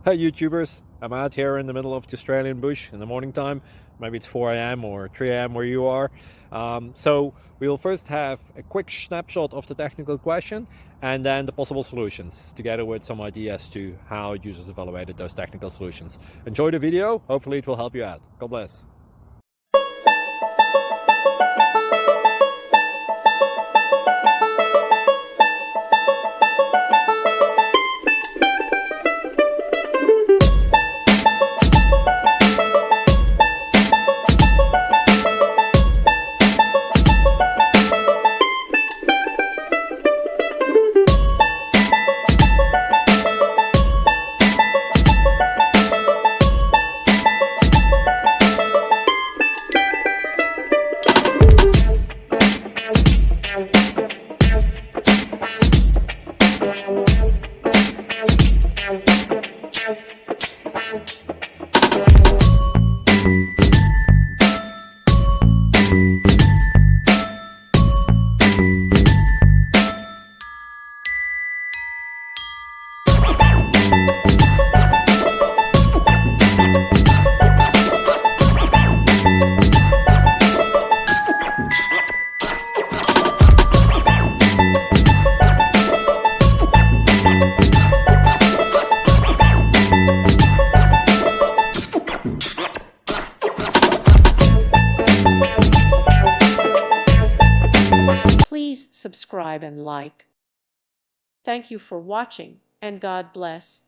Hi YouTubers, I'm out here in the middle of the Australian bush in the morning time. Maybe it's 4 a.m. or 3 a.m. where you are. So we'll first have a quick snapshot of the technical question and then the possible solutions, together with some ideas to how users evaluated those technical solutions. Enjoy the video, hopefully it will help you out. God bless. Please subscribe and like. Thank you for watching, and God bless.